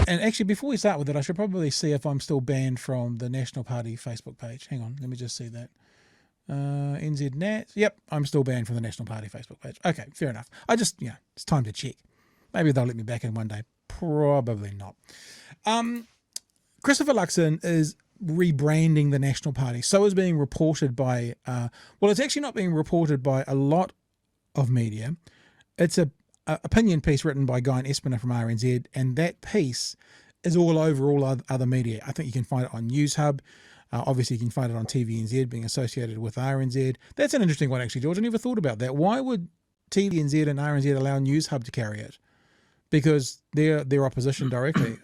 And actually, before we start with it, I should probably see if I'm still banned from the National Party Facebook page. Hang on, let me just see that. NZ Nat. Yep, I'm still banned from the National Party Facebook page. Okay, fair enough. I just, it's time to check. Maybe they'll let me back in one day. Probably not. Christopher Luxon is rebranding the National Party. So is being reported by, it's actually not being reported by a lot of media. It's a opinion piece written by Guy and Espiner from RNZ, and that piece is all over all other media. I think you can find it on NewsHub. Obviously, you can find it on TVNZ, being associated with RNZ. That's an interesting one, actually, George. I never thought about that. Why would TVNZ and RNZ allow NewsHub to carry it? Because they're opposition directly.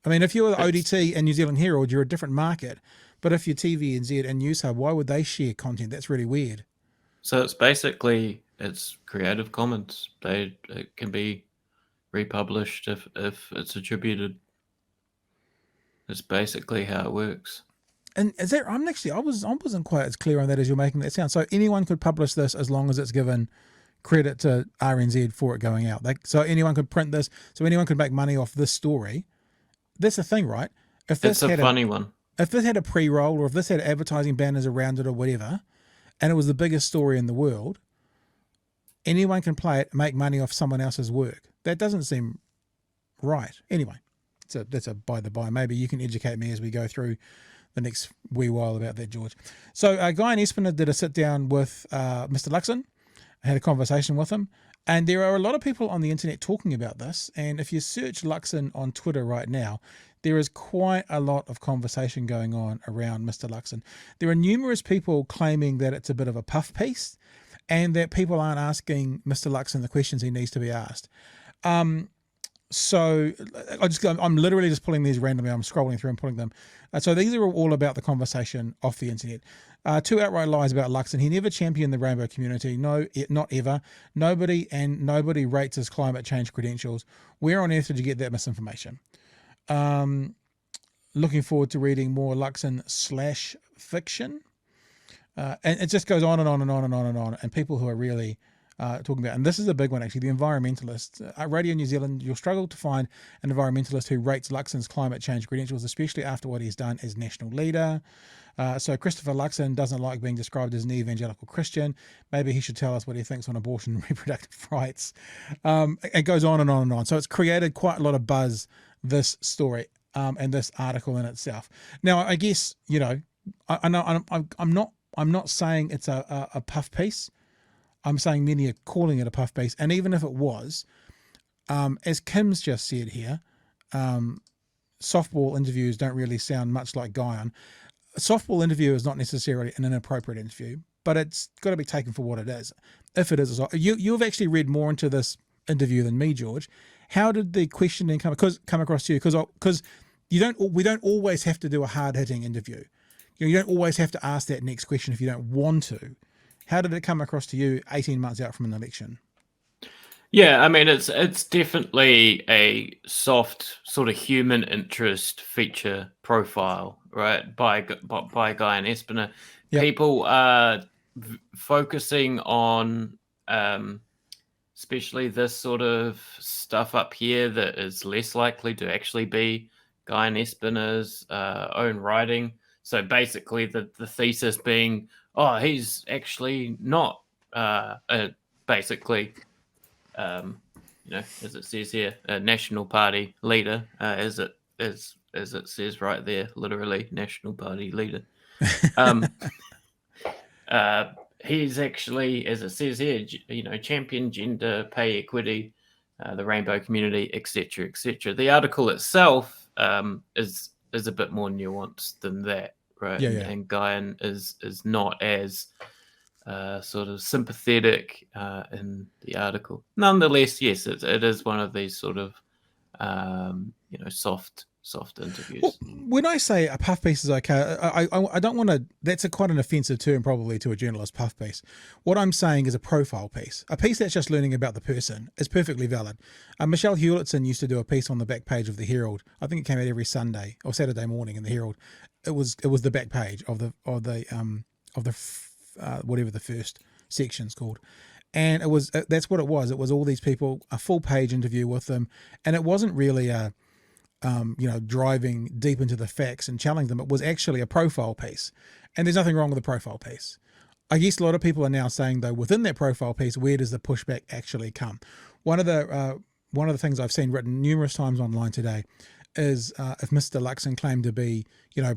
I mean, if you're the ODT and New Zealand Herald, you're a different market. But if you're TVNZ and NewsHub, why would they share content? That's really weird. So it's Creative Commons. It can be republished if it's attributed. It's basically how it works. And is that? I wasn't quite as clear on that as you're making that sound. So anyone could publish this as long as it's given credit to RNZ for it going out. So anyone could print this. So anyone could make money off this story. That's the thing, right? If this it's a funny one. If this had a pre-roll, or if this had advertising banners around it or whatever, and it was the biggest story in the world, anyone can play it, make money off someone else's work. That doesn't seem right. Anyway, that's a by the by. Maybe you can educate me as we go through the next wee while about that, George. So Guy and Espiner did a sit down with Mr. Luxon. I had a conversation with him, and there are a lot of people on the internet talking about this. And if you search Luxon on Twitter right now, there is quite a lot of conversation going on around Mr. Luxon. There are numerous people claiming that it's a bit of a puff piece, and that people aren't asking Mr. Luxon the questions he needs to be asked. So I'm literally just pulling these randomly. I'm scrolling through and pulling them. So these are all about the conversation off the internet. 2 outright lies about Luxon. He never championed the rainbow community. No, not ever. Nobody rates his climate change credentials. Where on earth did you get that misinformation? Looking forward to reading more Luxon /fiction. And it just goes on and on and on and on and on. And people who are really talking about, and this is a big one actually, the environmentalists. Radio New Zealand, you'll struggle to find an environmentalist who rates Luxon's climate change credentials, especially after what he's done as national leader. So Christopher Luxon doesn't like being described as an evangelical Christian. Maybe he should tell us what he thinks on abortion and reproductive rights. It goes on and on and on. So it's created quite a lot of buzz, this story and this article in itself. Now, I guess, I'm not saying it's a puff piece. I'm saying many are calling it a puff piece. And even if it was, as Kim's just said here, softball interviews don't really sound much like Guyon. A softball interview is not necessarily an inappropriate interview, but it's got to be taken for what it is. If it is, you've actually read more into this interview than me, George. How did the questioning come across to you? Because we don't always have to do a hard-hitting interview. You don't always have to ask that next question if you don't want to. How did it come across to you 18 months out from an election? Yeah, I mean, it's definitely a soft sort of human interest feature profile, right? By Guy and Espiner. Yep. People are focusing on, especially this sort of stuff up here that is less likely to actually be Guy and Espiner's own writing. So basically, the thesis being, he's actually not basically, as it says here, a National Party leader, as it says right there, literally National Party leader. He's actually, as it says here, champion gender pay equity, the rainbow community, etc., etc. The article itself is a bit more nuanced than that. Right, yeah. And Guyon is not as sort of sympathetic in the article. Nonetheless, yes, it is one of these sort of soft interviews. Well, when I say a puff piece is okay, I don't want to. That's quite an offensive term probably to a journalist, puff piece. What I'm saying is a profile piece, a piece that's just learning about the person is perfectly valid. Michelle Hewlettson used to do a piece on the back page of the Herald. I think it came out every Sunday or Saturday morning in the Herald. It was the back page of the whatever the first section's called, and it was that's what it was. It was all these people, a full page interview with them, and it wasn't really a driving deep into the facts and challenging them. It was actually a profile piece, and there's nothing wrong with a profile piece. I guess a lot of people are now saying, though, within that profile piece, where does the pushback actually come? One of the things I've seen written numerous times online today is if Mr. Luxon claimed to be,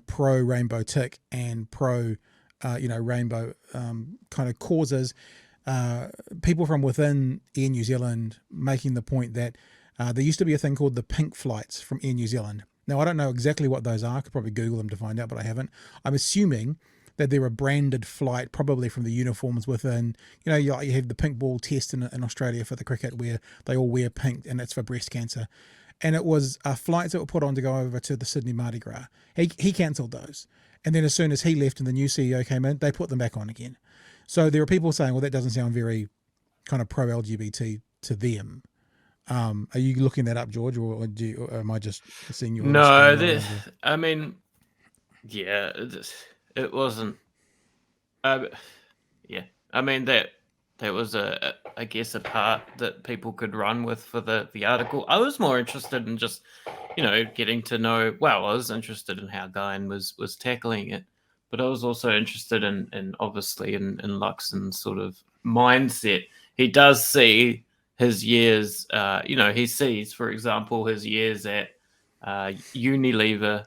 pro rainbow tick and pro, rainbow kind of causes, people from within Air New Zealand making the point that there used to be a thing called the pink flights from Air New Zealand. Now, I don't know exactly what those are. I could probably Google them to find out, but I haven't. I'm assuming that they're a branded flight, probably from the uniforms within. You have the pink ball test in Australia for the cricket where they all wear pink, and it's for breast cancer. And it was flights that were put on to go over to the Sydney Mardi Gras. He cancelled those. And then as soon as he left and the new CEO came in, they put them back on again. So there are people saying, well, that doesn't sound very kind of pro-LGBT to them. Are you looking that up, George, or am I just seeing you on the screen? No, I mean, yeah, it wasn't. Yeah, I mean that was I guess a part that people could run with for the article. I was more interested in just getting to know. Well, I was interested in how Guyan was tackling it, but I was also interested in obviously in Luxon's sort of mindset. He does see his years. He sees, for example, his years at Unilever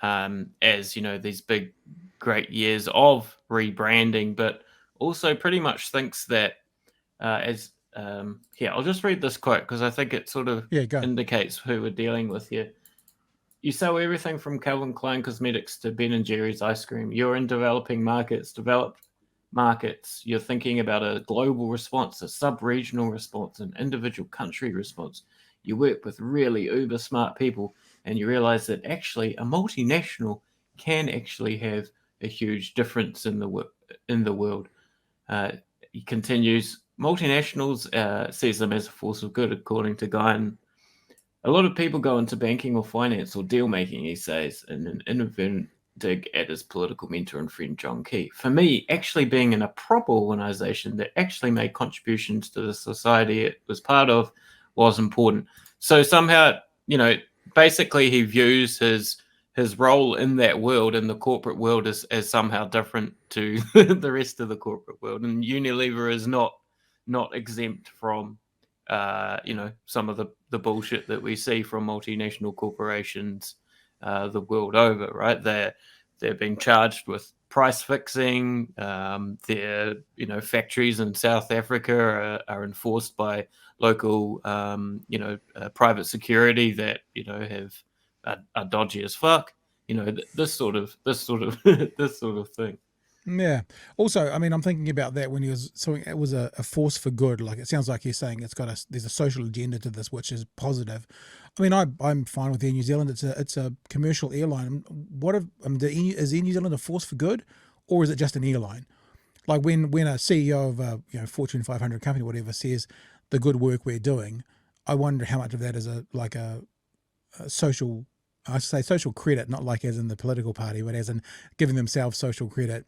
as these big great years of rebranding, but also pretty much thinks that I'll just read this quote because I think it sort of indicates who we're dealing with here. You sell everything from Calvin Klein cosmetics to Ben & Jerry's ice cream. You're in developing markets, developed markets. You're thinking about a global response, a sub-regional response, an individual country response. You work with really uber smart people, and you realize that actually a multinational can actually have a huge difference in the world. He continues, multinationals sees them as a force of good, according to Guyan. A lot of people go into banking or finance or deal making, he says, in an inadvertent dig at his political mentor and friend John Key. For me, actually being in a proper organization that actually made contributions to the society it was part of was important. So somehow, basically he views his role in that world, in the corporate world, as somehow different to the rest of the corporate world. And Unilever is not exempt from, some of the bullshit that we see from multinational corporations the world over, right? They're being charged with price fixing. Their factories in South Africa are enforced by local private security that are dodgy as fuck. This sort of this sort of thing. Yeah. Also, I mean, I'm thinking about that when it was a force for good. Like, it sounds like you're saying there's a social agenda to this, which is positive. I mean, I'm fine with Air New Zealand. It's a commercial airline. Is Air New Zealand a force for good, or is it just an airline? Like when a CEO of a Fortune 500 company, whatever, says the good work we're doing, I wonder how much of that is a social. I should say social credit, not like as in the political party, but as in giving themselves social credit.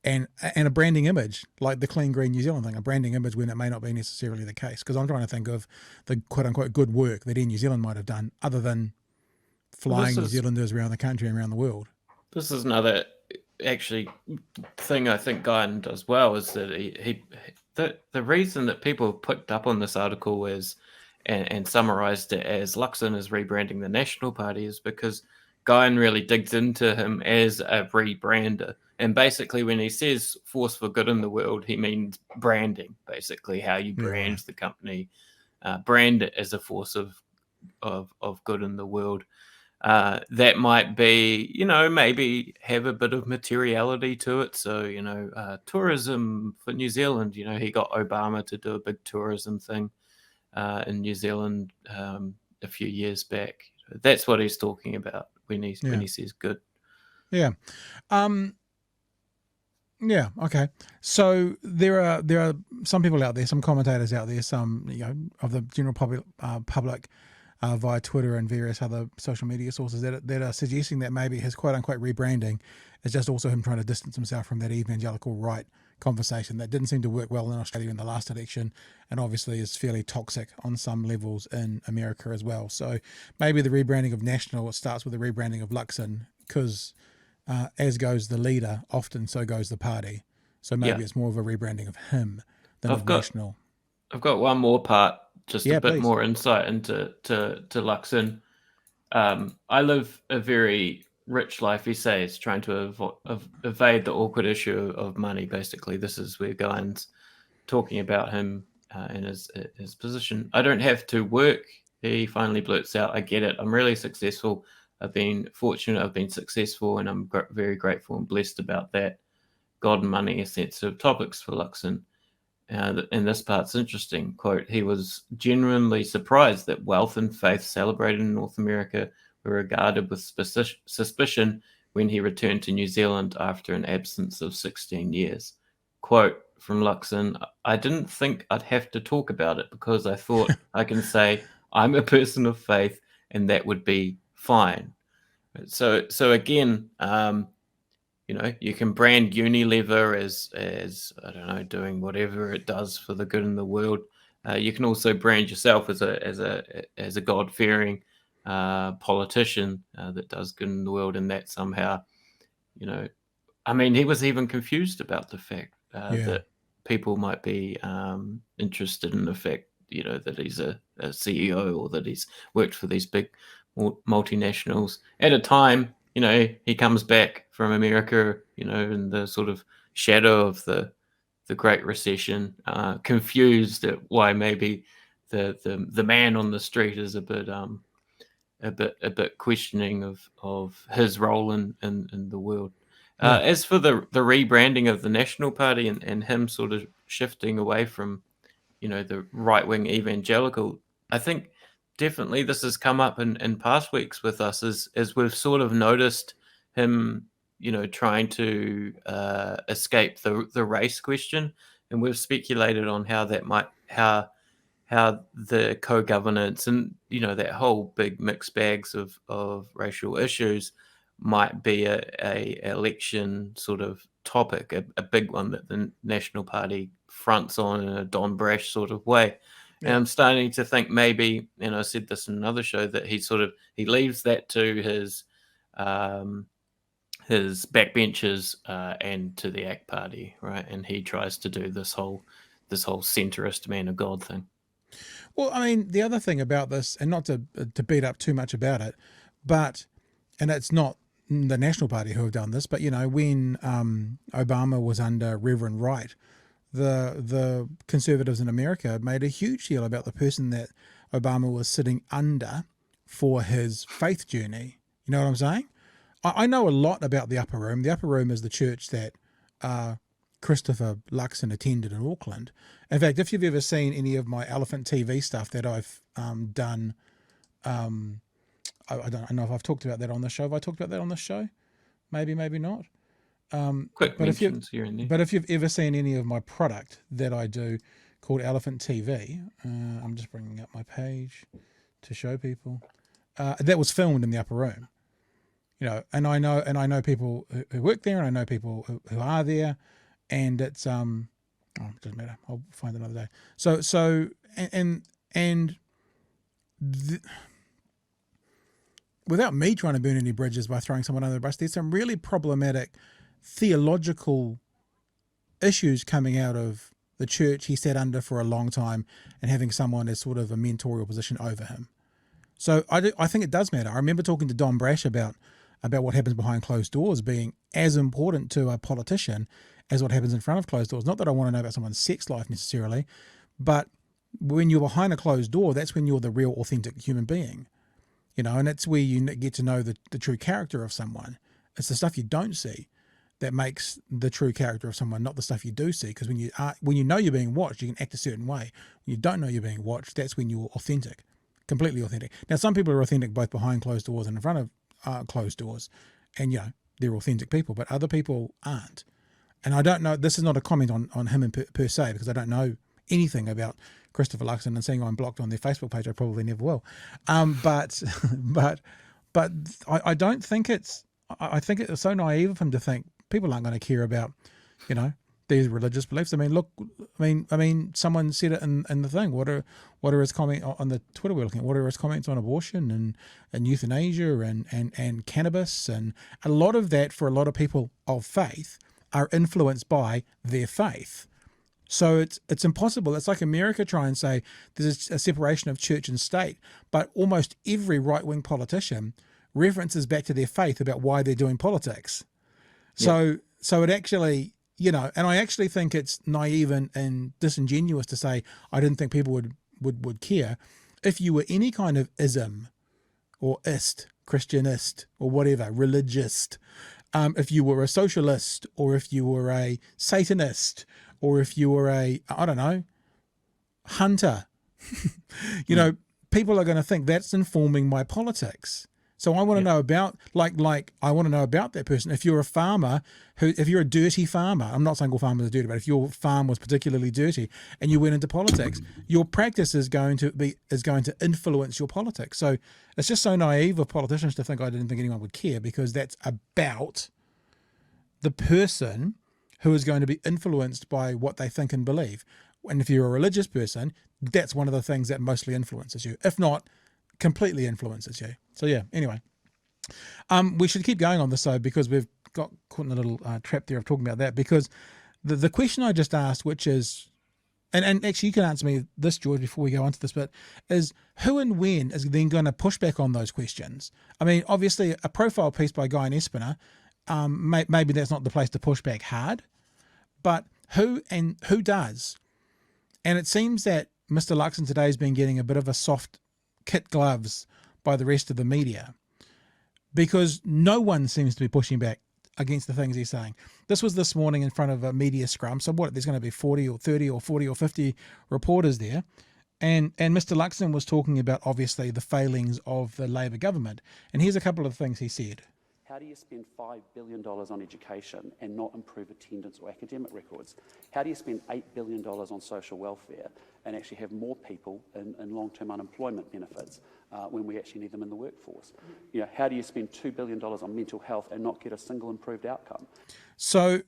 And a branding image, like the Clean Green New Zealand thing, a branding image when it may not be necessarily the case. Because I'm trying to think of the quote-unquote good work that Air New Zealand might have done other than flying New Zealanders around the country and around the world. This is another actually thing I think Guyan does well, is that the reason that people picked up on this article and summarized it as Luxon is rebranding the National Party is because Guyan really digs into him as a rebrander. And basically, when he says force for good in the world, he means branding, basically, how you brand the company, brand it as a force of good in the world. That might be, maybe have a bit of materiality to it. So, tourism for New Zealand, he got Obama to do a big tourism thing in New Zealand a few years back. That's what he's talking about when he says good. Yeah. Yeah. Okay. So there are some people out there, some commentators out there, some of the general public via Twitter and various other social media sources that are suggesting that maybe his quote unquote rebranding is just also him trying to distance himself from that evangelical right conversation that didn't seem to work well in Australia in the last election, and obviously is fairly toxic on some levels in America as well. So maybe the rebranding of National, it starts with the rebranding of Luxon, because as goes the leader, often so goes the party. So maybe Yeah, it's more of a rebranding of him than I've of got National. I've got one more part, just a Yeah, bit please. more insight into to Luxon. I live a very rich life, he says, trying to evade the awkward issue of money. Basically, this is where Guyan's talking about him and his position. I don't have to work. He finally blurts out, "I get it. I'm really successful. I've been fortunate. I've been successful, and I'm very grateful and blessed about that. God and money are sensitive topics for Luxon." And this part's interesting. Quote, "He was genuinely surprised that wealth and faith celebrated in North America were regarded with suspicion when he returned to New Zealand after an absence of 16 years. Quote from Luxon, "I didn't think I'd have to talk about it because I thought I can say I'm a person of faith and that would be fine." So again, you can brand Unilever as I don't know, doing whatever it does for the good in the world. You can also brand yourself as a God fearing politician that does good in the world, and that somehow, you know, I mean, he was even confused about the fact Yeah. that people might be interested in the fact, that he's a CEO or that he's worked for these big multinationals at a time. He comes back from America, in the sort of shadow of the Great Recession, confused at why maybe the man on the street is a bit questioning of his role in the world. Yeah. As for the rebranding of the National Party and him sort of shifting away from the right wing evangelical, I think definitely this has come up in past weeks with us as we've sort of noticed him trying to escape the race question, and we've speculated on how the co-governance and that whole big mixed bags of racial issues might be a election sort of topic, a big one that the National Party fronts on in a Don Brash sort of way. And Yeah. I'm starting to think maybe, and I said this in another show, that he leaves that to his backbenchers and to the ACT Party, right? And he tries to do this whole centrist man of God thing. Well, I mean, the other thing about this, and not to beat up too much about it, but, and it's not the National Party who have done this, but when Obama was under Reverend Wright, the conservatives in America made a huge deal about the person that Obama was sitting under for his faith journey. You know what I'm saying? I know a lot about the Upper Room. The Upper Room is the church that Christopher Luxon attended in Auckland. In fact, if you've ever seen any of my Elephant TV stuff that I've done, I don't know if I've talked about that on the show. Have I talked about that on the show? Maybe, maybe not. Quick But mentions here and there. but if you've ever seen any of my product that I do called Elephant TV, I'm just bringing up my page to show people. That was filmed in the Upper Room. And I know people who work there, and I know people who are there, and it's it doesn't matter. I'll find another day. So and without me trying to burn any bridges by throwing someone under the bus, there's some really problematic theological issues coming out of the church he sat under for a long time, and having someone as sort of a mentorial position over him. So I think it does matter. I remember talking to Don Brash about what happens behind closed doors being as important to a politician as what happens in front of closed doors. Not that I want to know about someone's sex life necessarily, but when you're behind a closed door, that's when you're the real authentic human being. And that's where you get to know the true character of someone. It's the stuff you don't see that makes the true character of someone, not the stuff you do see. Because when you know you're being watched, you can act a certain way. When you don't know you're being watched, that's when you're authentic, completely authentic. Now, some people are authentic both behind closed doors and in front of closed doors, and they're authentic people, but other people aren't. And I don't know, this is not a comment on him per se, because I don't know anything about Christopher Luxon, and seeing I'm blocked on their Facebook page, I probably never will. But I don't think I think it's so naive of him to think people aren't going to care about, these religious beliefs. I mean, look, I mean, someone said it in the thing. What are his comments on the Twitter we're looking at? What are his comments on abortion and euthanasia and cannabis? And a lot of that for a lot of people of faith are influenced by their faith. So it's impossible. It's like America try and say there's a separation of church and state, but almost every right-wing politician references back to their faith about why they're doing politics. So it actually, and I actually think it's naive and disingenuous to say I didn't think people would care. If you were any kind of ism or Christianist or whatever, religist, if you were a socialist or if you were a Satanist or if you were a, I don't know, hunter, people are going to think that's informing my politics. So I want to know about, I want to know about that person. If you're a farmer, if you're a dirty farmer, I'm not saying all farmers are dirty, but if your farm was particularly dirty and you went into politics, your practice is going to influence your politics. So it's just so naive of politicians to think I didn't think anyone would care, because that's about the person who is going to be influenced by what they think and believe. And if you're a religious person, that's one of the things that mostly influences you, if not completely influences you. So yeah, anyway, we should keep going on this though, because we've got caught in a little trap there of talking about that, because the question I just asked, which is, and actually you can answer me this, George, before we go on to this bit, is who and when is then going to push back on those questions? I mean, obviously a profile piece by Guy and Espiner, maybe that's not the place to push back hard, but who does? And it seems that Mr. Luxon today has been getting a bit of a soft kit gloves by the rest of the media, because no one seems to be pushing back against the things he's saying. This was this morning in front of a media scrum. So there's going to be 40 or 30 or 40 or 50 reporters there. And Mr. Luxon was talking about, obviously, the failings of the Labor government. And here's a couple of things he said. How do you spend $5 billion on education and not improve attendance or academic records? How do you spend $8 billion on social welfare and actually have more people in long-term unemployment benefits when we actually need them in the workforce? How do you spend $2 billion on mental health and not get a single improved outcome? So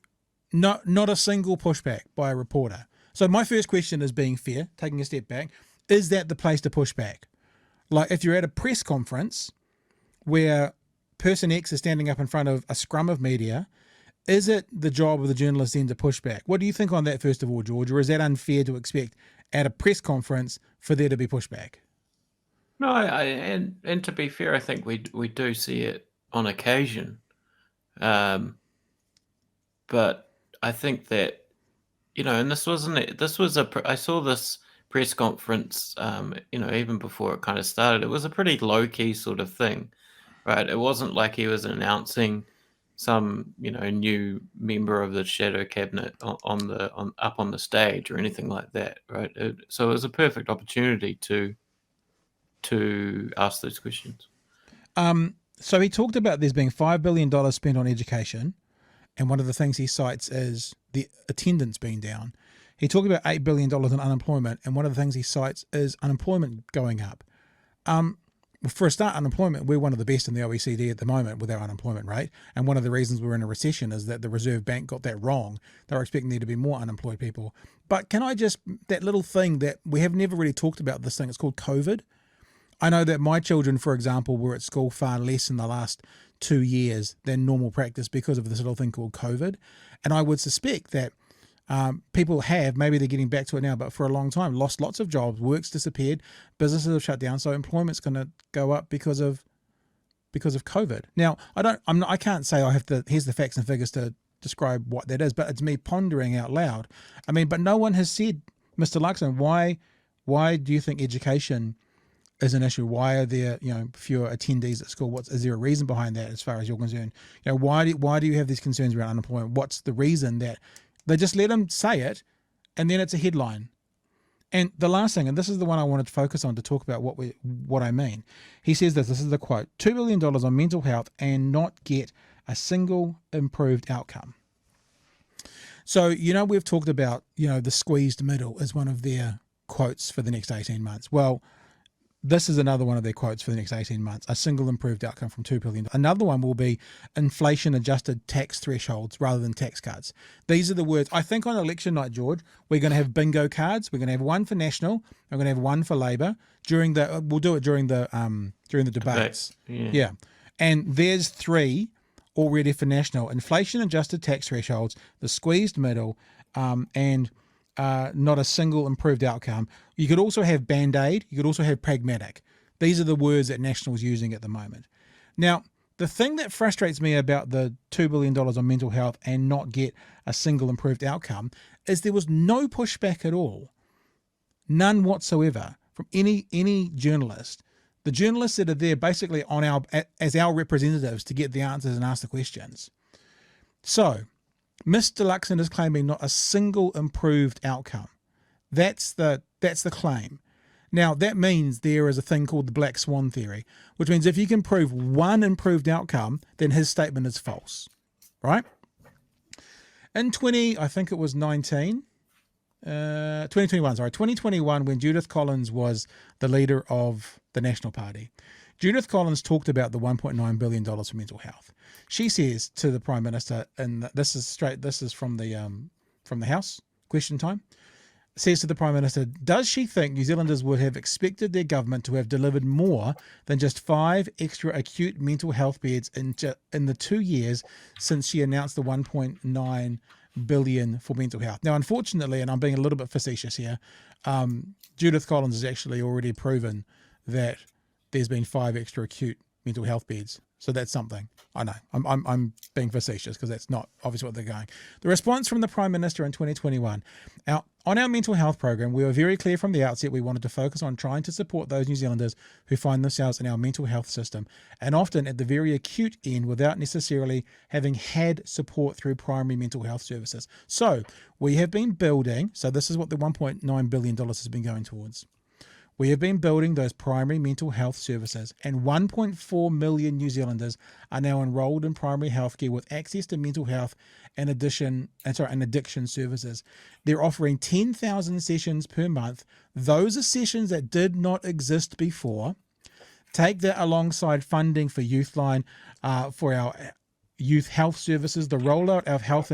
not a single pushback by a reporter. So my first question is, being fair, taking a step back, is that the place to push back? Like if you're at a press conference where person X is standing up in front of a scrum of media, is it the job of the journalist then to push back? What do you think on that, first of all, George? Or is that unfair to expect at a press conference for there to be pushback? No, and to be fair, I think we do see it on occasion. But I think that, and this wasn't it. I saw this press conference, even before it kind of started. It was a pretty low key sort of thing. Right, it wasn't like he was announcing some, new member of the shadow cabinet up on the stage or anything like that. Right, so it was a perfect opportunity to ask those questions. So he talked about there's being $5 billion spent on education, and one of the things he cites is the attendance being down. He talked about $8 billion in unemployment, and one of the things he cites is unemployment going up. For a start, unemployment, we're one of the best in the OECD at the moment with our unemployment rate. And one of the reasons we're in a recession is that the Reserve Bank got that wrong. They were expecting there to be more unemployed people. But can I just, that little thing that we have never really talked about, this thing, it's called COVID. I know that my children, for example, were at school far less in the last 2 years than normal practice because of this little thing called COVID. And I would suspect that people have, maybe they're getting back to it now, but for a long time, lost lots of jobs, work's disappeared, businesses have shut down, so employment's going to go up because of COVID. Now, I can't say here's the facts and figures to describe what that is, but it's me pondering out loud. I mean, but no one has said, Mr. Luxon, why do you think education is an issue? Why are there, fewer attendees at school? Is there a reason behind that as far as you're concerned? Why do you have these concerns around unemployment? What's the reason that they just let him say it, and then it's a headline? And the last thing, and this is the one I wanted to focus on to talk about what I mean. He says this is the quote, $2 billion on mental health and not get a single improved outcome. So, we've talked about, the squeezed middle as one of their quotes for the next 18 months. Well, This is another one of their quotes for the next 18 months. A single improved outcome from $2 billion. Another one will be inflation-adjusted tax thresholds rather than tax cuts. These are the words. I think on election night, George, we're going to have bingo cards. We're going to have one for National. We're going to have one for Labor. We'll do it during the debates. Yeah. And there's 3 already for National. Inflation-adjusted tax thresholds, the squeezed middle, and not a single improved outcome. You could also have Band-Aid. You could also have pragmatic. These are the words that National is using at the moment. Now, the thing that frustrates me about the $2 billion on mental health and not get a single improved outcome is there was no pushback at all. None whatsoever from any journalist. The journalists that are there basically as our representatives to get the answers and ask the questions. So, Mr. Luxon is claiming not a single improved outcome. That's the claim. Now, that means there is a thing called the black swan theory, which means if you can prove one improved outcome, then his statement is false, right? In 2021, when Judith Collins was the leader of the National Party, Judith Collins talked about the $1.9 billion for mental health. She says to the Prime Minister, and this is from the House, question time, says to the Prime Minister, does she think New Zealanders would have expected their government to have delivered more than just 5 extra acute mental health beds in the 2 years since she announced the $1.9 billion for mental health? Now, unfortunately, and I'm being a little bit facetious here, Judith Collins has actually already proven that there's been 5 extra acute mental health beds. So that's something. I know. I'm being facetious because that's not obviously what they're going. The response from the Prime Minister in 2021. On our mental health program, we were very clear from the outset we wanted to focus on trying to support those New Zealanders who find themselves in our mental health system, and often at the very acute end without necessarily having had support through primary mental health services. So we have been building, so this is what the $1.9 billion has been going towards. We have been building those primary mental health services, and 1.4 million New Zealanders are now enrolled in primary healthcare with access to mental health and addiction services. They're offering 10,000 sessions per month. Those are sessions that did not exist before. Take that alongside funding for Youthline, for our youth health services, the rollout of health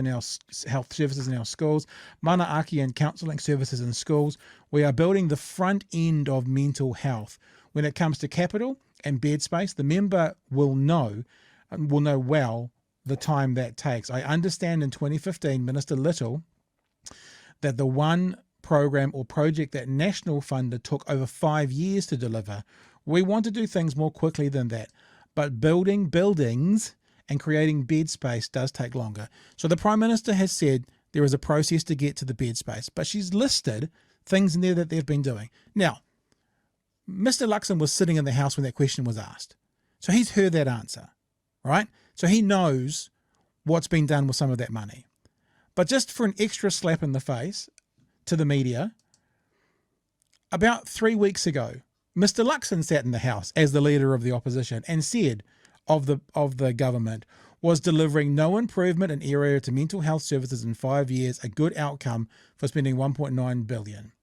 services in our schools, manaaki and counselling services in schools. We are building the front end of mental health. When it comes to capital and bed space, the member will know well the time that takes. I understand in 2015, Minister Little, that the one program or project that National funded took over 5 years to deliver. We want to do things more quickly than that, but building buildings and creating bed space does take longer. So the Prime Minister has said there is a process to get to the bed space, but she's listed things in there that they've been doing. Now, Mr. Luxon was sitting in the House when that question was asked. So he's heard that answer, right? So he knows what's been done with some of that money. But just for an extra slap in the face to the media, about 3 weeks ago, Mr. Luxon sat in the House as the leader of the opposition and said of the government was delivering no improvement in area to mental health services in 5 years, a good outcome for spending $1.9 billion.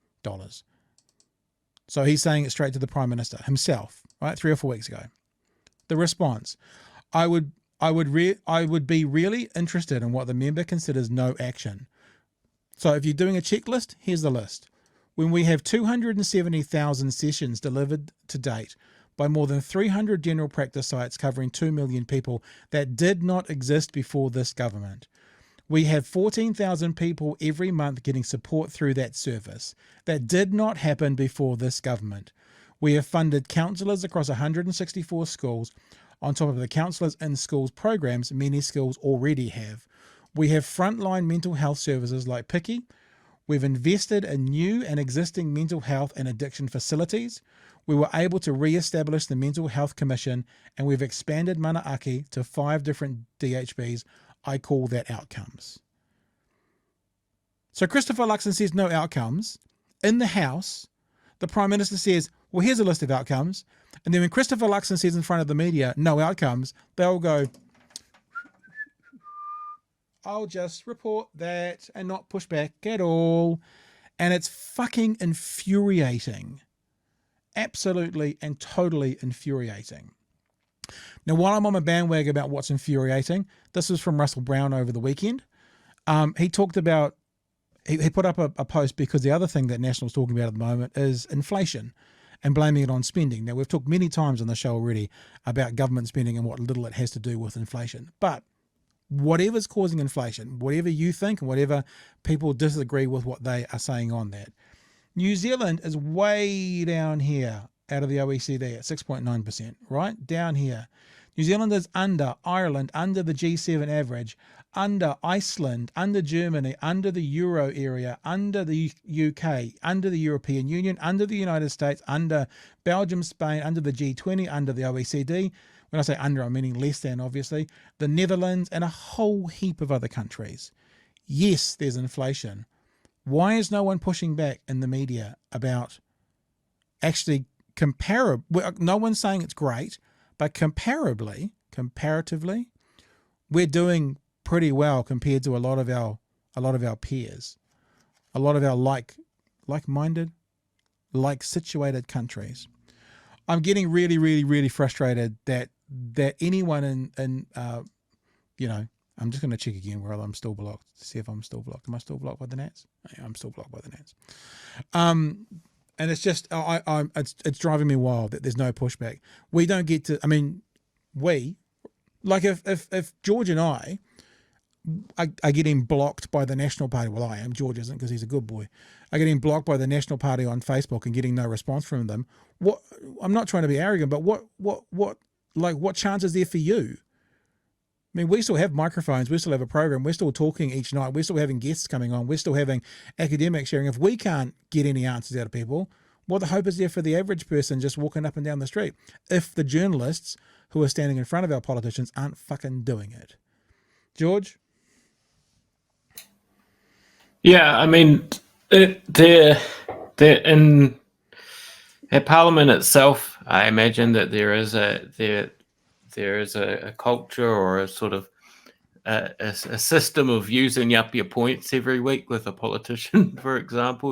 So he's saying it straight to the Prime Minister himself, right? 3 or 4 weeks ago. The response, I would be really interested in what the member considers no action. So if you're doing a checklist, here's the list. When we have 270,000 sessions delivered to date by more than 300 general practice sites covering 2 million people that did not exist before this government. We have 14,000 people every month getting support through that service. That did not happen before this government. We have funded counsellors across 164 schools on top of the counsellors in schools programs many schools already have. We have frontline mental health services like Piki. We've invested in new and existing mental health and addiction facilities. We were able to re-establish the Mental Health Commission, and we've expanded manaaki to 5 different DHBs. I call that outcomes. So Christopher Luxon says no outcomes. In the House, the Prime Minister says, well, here's a list of outcomes. And then when Christopher Luxon says in front of the media, no outcomes, they all go, I'll just report that and not push back at all. And it's fucking infuriating. absolutely and totally infuriating. Now, while I'm on my bandwagon about what's infuriating, this was from Russell Brown over the weekend. He talked about, he put up a post because the other thing that National's talking about at the moment is inflation and blaming it on spending. Now, we've talked many times on the show already about government spending and what little it has to do with inflation. But whatever's causing inflation, whatever you think and whatever people disagree with what they are saying on that, New Zealand is way down here out of the OECD at 6.9%, right? Down here. New Zealand is under Ireland, under the G7 average, under Iceland, under Germany, under the Euro area, under the UK, under the European Union, under the United States, under Belgium, Spain, under the G20, under the OECD. When I say under, I'm meaning less than, obviously. The Netherlands and a whole heap of other countries. Yes, there's inflation. Why is no one pushing back in the media about actually comparable? No one's saying it's great, but comparatively, we're doing pretty well compared to a lot of our peers, a lot of our like-minded, like-situated countries. I'm getting really, really, really frustrated that anyone in I'm just going to check again where I'm still blocked to see if I'm still blocked. Am I still blocked by the Nats? Yeah, I'm still blocked by the Nats. And it's just it's driving me wild that there's no pushback. We don't get to. I mean, if George and I are getting blocked by the National Party. Well, I am. George isn't because he's a good boy. I getting blocked by the National Party on Facebook and getting no response from them. What? I'm not trying to be arrogant, but what chance is there for you? I mean, we still have microphones. We still have a program. We're still talking each night. We're still having guests coming on. We're still having academics sharing. If we can't get any answers out of people, what the hope is there for the average person just walking up and down the street? If the journalists who are standing in front of our politicians aren't fucking doing it. George? Yeah, I mean, they're in at Parliament itself. I imagine that there is a culture or a sort of a system of using up your points every week with a politician, for example.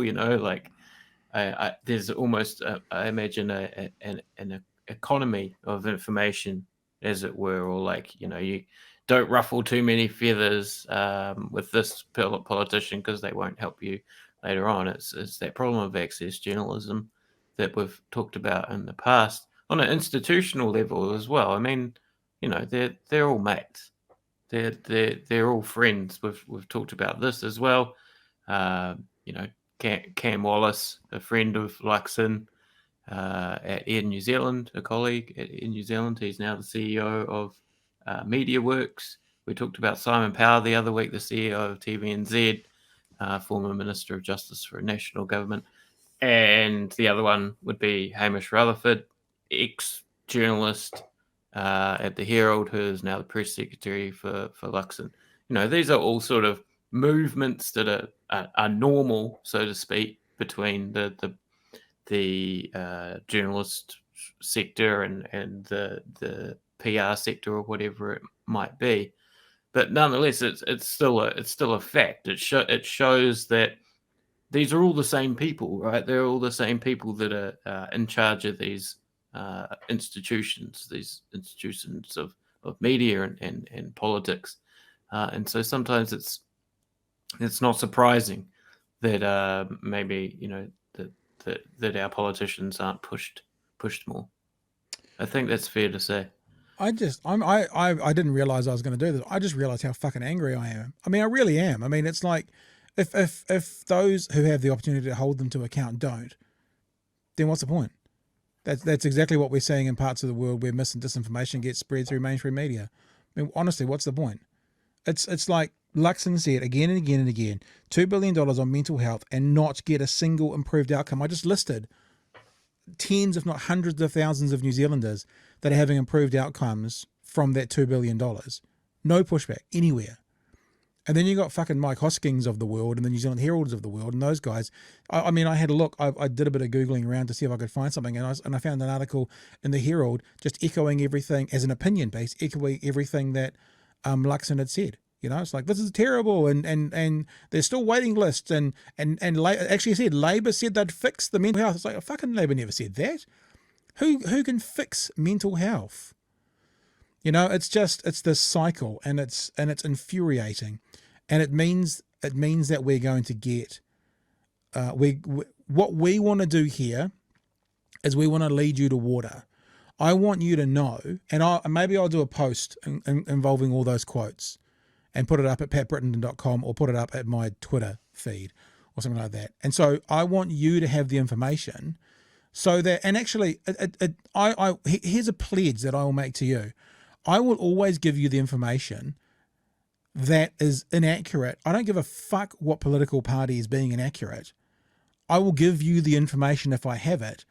There's almost I imagine an economy of information, as it were, or you don't ruffle too many feathers with this politician because they won't help you later on. It's that problem of access journalism that we've talked about in the past on an institutional level as well. I mean, they're all mates. They're all friends. We've talked about this as well. Cam Wallace, a friend of Luxon at Air New Zealand, a colleague at Air New Zealand. He's now the CEO of MediaWorks. We talked about Simon Power the other week, the CEO of TVNZ, former Minister of Justice for a national government. And the other one would be Hamish Rutherford, ex-journalist at the Herald, who is now the press secretary for Luxon. These are all sort of movements that are normal, so to speak, between the journalist sector and the PR sector or whatever it might be. But nonetheless, it's still a fact. It shows that these are all the same people, right? They're all the same people that are in charge of these institutions of media and politics. And so sometimes it's not surprising that maybe that our politicians aren't pushed more. I think that's fair to say. I didn't realize I was going to do this. I just realized how fucking angry I am. I mean, I really am. I mean, it's like if those who have the opportunity to hold them to account don't, then what's the point? That's exactly what we're seeing in parts of the world where mis and disinformation gets spread through mainstream media. I mean, honestly, what's the point? It's like Luxon said again and again and again, $2 billion on mental health and not get a single improved outcome. I just listed tens, if not hundreds of thousands of New Zealanders that are having improved outcomes from that $2 billion. No pushback anywhere. And then you got fucking Mike Hoskins of the world and the New Zealand Heralds of the world and those guys. I mean, I had a look. I did a bit of Googling around to see if I could find something. And I found an article in the Herald just echoing everything as an opinion base, echoing everything that Luxon had said. You know, it's like, this is terrible, and there's still waiting lists, and actually said Labor said they'd fix the mental health. It's like, fucking Labor never said that. Who can fix mental health? You know, it's this cycle, and it's infuriating, and it means that we're going to get what we want to do here is we want to lead you to water. I want you to know, and maybe I'll do a post involving all those quotes and put it up at patbritton.com or put it up at my Twitter feed or something like that. And so I want you to have the information so that, and actually, here's a pledge that I will make to you. I will always give you the information that is inaccurate. I don't give a fuck what political party is being inaccurate. I will give you the information, if I have it,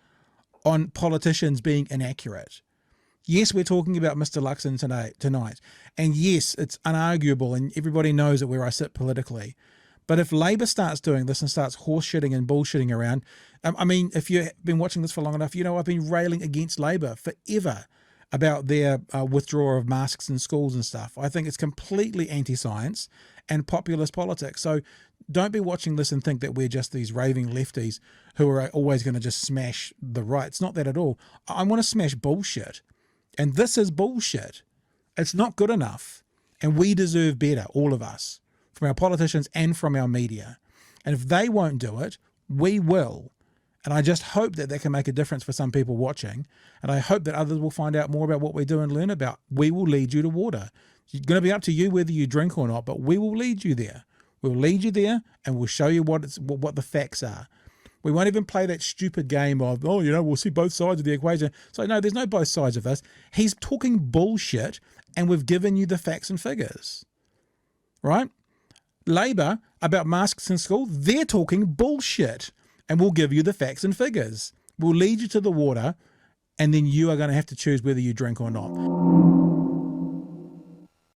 on politicians being inaccurate. Yes, we're talking about Mr. Luxon tonight. And yes, it's unarguable, and everybody knows it where I sit politically. But if Labor starts doing this and starts horseshitting and bullshitting around, I mean, if you've been watching this for long enough, you know I've been railing against Labor forever about their withdrawal of masks in schools and stuff. I think it's completely anti-science and populist politics. So don't be watching this and think that we're just these raving lefties who are always going to just smash the right. It's not that at all. I want to smash bullshit. And this is bullshit. It's not good enough. And we deserve better, all of us, from our politicians and from our media. And if they won't do it, we will. And I just hope that can make a difference for some people watching. And I hope that others will find out more about what we do and learn about. We will lead you to water. It's going to be up to you whether you drink or not, but we will lead you there. We'll lead you there, and we'll show you what the facts are. We won't even play that stupid game of, we'll see both sides of the equation. So no, there's no both sides of this. He's talking bullshit, and we've given you the facts and figures. Right? Labor, about masks in school, they're talking bullshit, and we'll give you the facts and figures. We'll lead you to the water, and then you are going to have to choose whether you drink or not.